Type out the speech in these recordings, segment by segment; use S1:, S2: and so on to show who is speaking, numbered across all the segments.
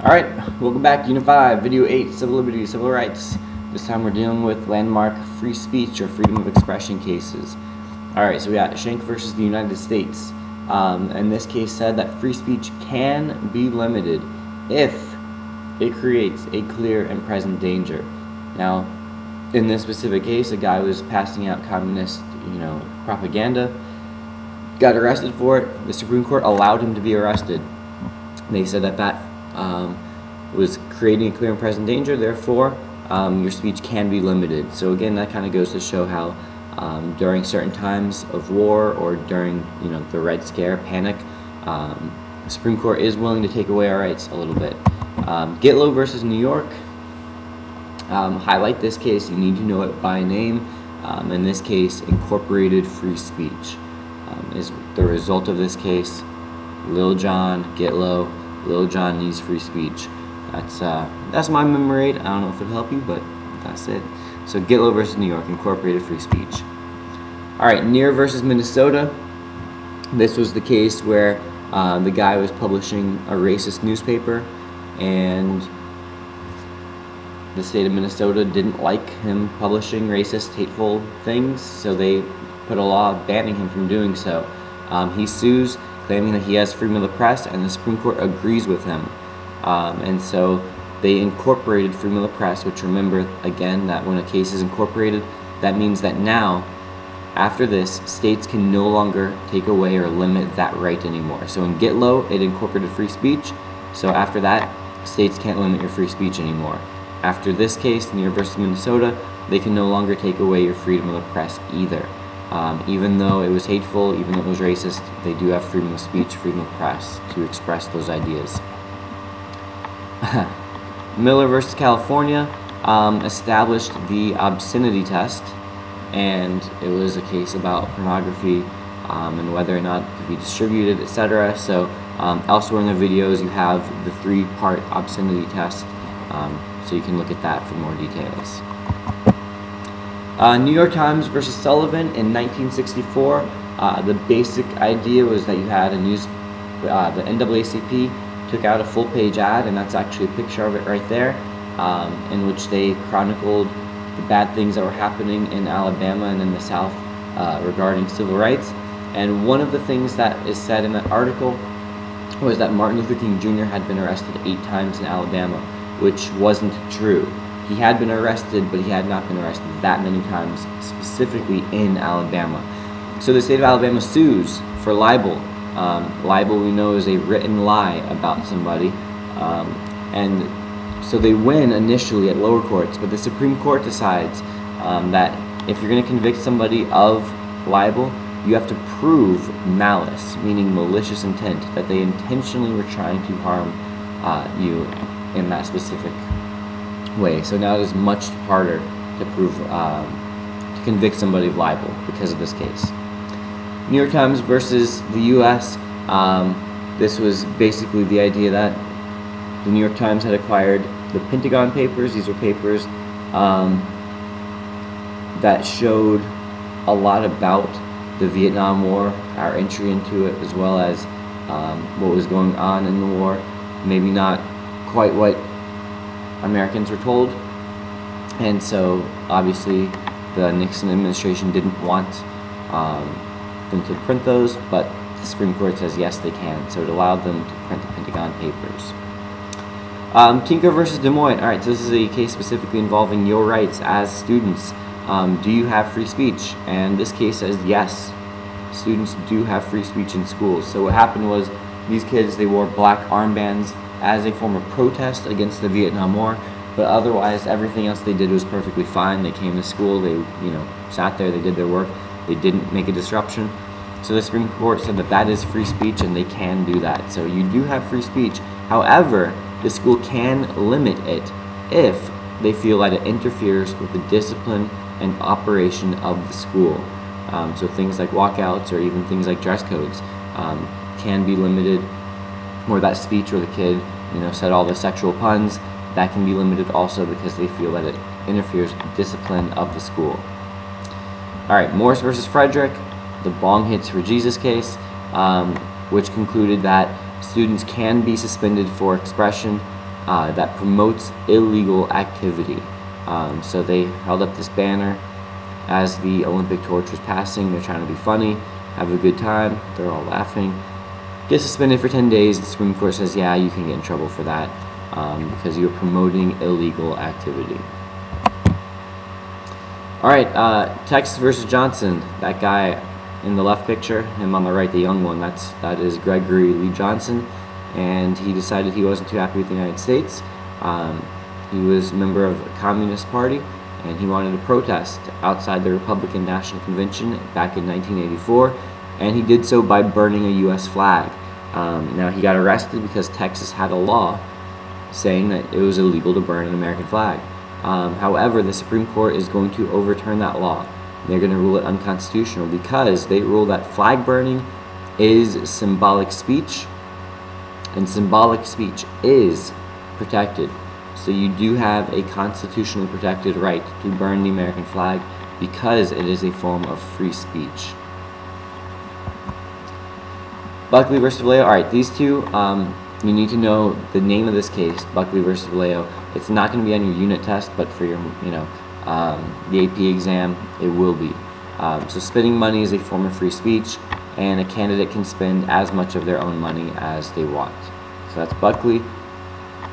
S1: Alright, welcome back to Unit 5, Video 8, Civil Liberties, Civil Rights. This time we're dealing with landmark free speech or freedom of expression cases. Alright, so we got Schenck versus the United States. And this case said that free speech can be limited if it creates a clear and present danger. Now, in this specific case, a guy was passing out communist, propaganda, got arrested for it. The Supreme Court allowed him to be arrested. They said that was creating a clear and present danger, therefore your speech can be limited. So again, that kind of goes to show how during certain times of war or during the Red Scare, panic, the Supreme Court is willing to take away our rights a little bit. Gitlow versus New York. Highlight this case, you need to know it by name. In this case, incorporated free speech is the result of this case. Lil Jon, Gitlow, Lil Jon needs free speech. That's my memory aid. I don't know if it'll help you, but that's it. So Gitlow versus New York, incorporated free speech. Alright, Neer versus Minnesota. This was the case where the guy was publishing a racist newspaper, and the state of Minnesota didn't like him publishing racist, hateful things, so they put a law banning him from doing so. He sues, claiming that he has freedom of the press, and the Supreme Court agrees with him. And so they incorporated freedom of the press, which, remember again that when a case is incorporated, that means that now, after this, states can no longer take away or limit that right anymore. So in Gitlow, it incorporated free speech, so after that, states can't limit your free speech anymore. After this case, Neer versus Minnesota, they can no longer take away your freedom of the press either. Even though it was hateful, even though it was racist, they do have freedom of speech, freedom of press to express those ideas. Miller versus California established the obscenity test, and it was a case about pornography and whether or not it could be distributed, etc. So elsewhere in the videos you have the 3-part obscenity test, so you can look at that for more details. New York Times versus Sullivan in 1964. The basic idea was that you had the NAACP took out a full-page ad, and that's actually a picture of it right there, in which they chronicled the bad things that were happening in Alabama and in the South regarding civil rights. And one of the things that is said in that article was that Martin Luther King Jr. had been arrested 8 times in Alabama, which wasn't true. He had been arrested, but he had not been arrested that many times, specifically in Alabama. So the state of Alabama sues for libel. Libel, we know, is a written lie about somebody. And so they win initially at lower courts, but the Supreme Court decides that if you're going to convict somebody of libel, you have to prove malice, meaning malicious intent, that they intentionally were trying to harm you in that specific way. So now it is much harder to prove, to convict somebody of libel because of this case. New York Times versus the U.S. This was basically the idea that the New York Times had acquired the Pentagon Papers. These were papers that showed a lot about the Vietnam War, our entry into it, as well as what was going on in the war. Maybe not quite what Americans were told, and so obviously the Nixon administration didn't want them to print those, but the Supreme Court says yes, they can, so it allowed them to print the Pentagon Papers. Tinker versus Des Moines. Alright, so this is a case specifically involving your rights as students. Do you have free speech? And this case says yes, students do have free speech in schools. So what happened was, these kids, they wore black armbands as a form of protest against the Vietnam War, but otherwise everything else they did was perfectly fine. They came to school, they sat there, they did their work, they didn't make a disruption. So the Supreme Court said that that is free speech and they can do that. So you do have free speech. However, the school can limit it if they feel that it interferes with the discipline and operation of the school. So things like walkouts or even things like dress codes can be limited, or that speech where the kid said all the sexual puns, that can be limited also because they feel that it interferes with the discipline of the school. Alright, Morris versus Frederick, the Bong Hits for Jesus case, which concluded that students can be suspended for expression that promotes illegal activity. So they held up this banner as the Olympic torch was passing. They're trying to be funny, have a good time. They're all laughing. Get suspended for 10 days. The Supreme Court says, yeah, you can get in trouble for that because you're promoting illegal activity. All right, Texas versus Johnson. That guy in the left picture, him on the right, the young one, that is Gregory Lee Johnson, and he decided he wasn't too happy with the United States. He was a member of a Communist Party, and he wanted to protest outside the Republican National Convention back in 1984, and he did so by burning a U.S. flag. Now, he got arrested because Texas had a law saying that it was illegal to burn an American flag. However, the Supreme Court is going to overturn that law. They're going to rule it unconstitutional because they rule that flag burning is symbolic speech, and symbolic speech is protected. So you do have a constitutionally protected right to burn the American flag because it is a form of free speech. Buckley versus Valeo. All right, these two, you need to know the name of this case, Buckley versus Valeo. It's not going to be on your unit test, but for your, the AP exam, it will be. So spending money is a form of free speech, and a candidate can spend as much of their own money as they want. So that's Buckley,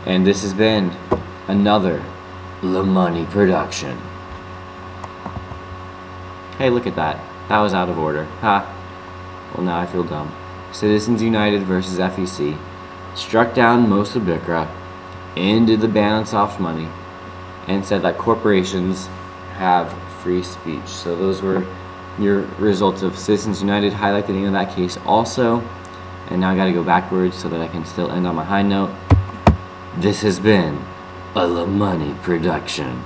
S1: and this has been another LaMoney production. Hey, look at that. That was out of order. Ha. Well, now I feel dumb. Citizens United versus FEC struck down Moussa Bikra, ended the ban on soft money, and said that corporations have free speech. So those were your results of Citizens United. Highlight the name of that case also. And now I gotta go backwards so that I can still end on my high note. This has been a LaMoney production.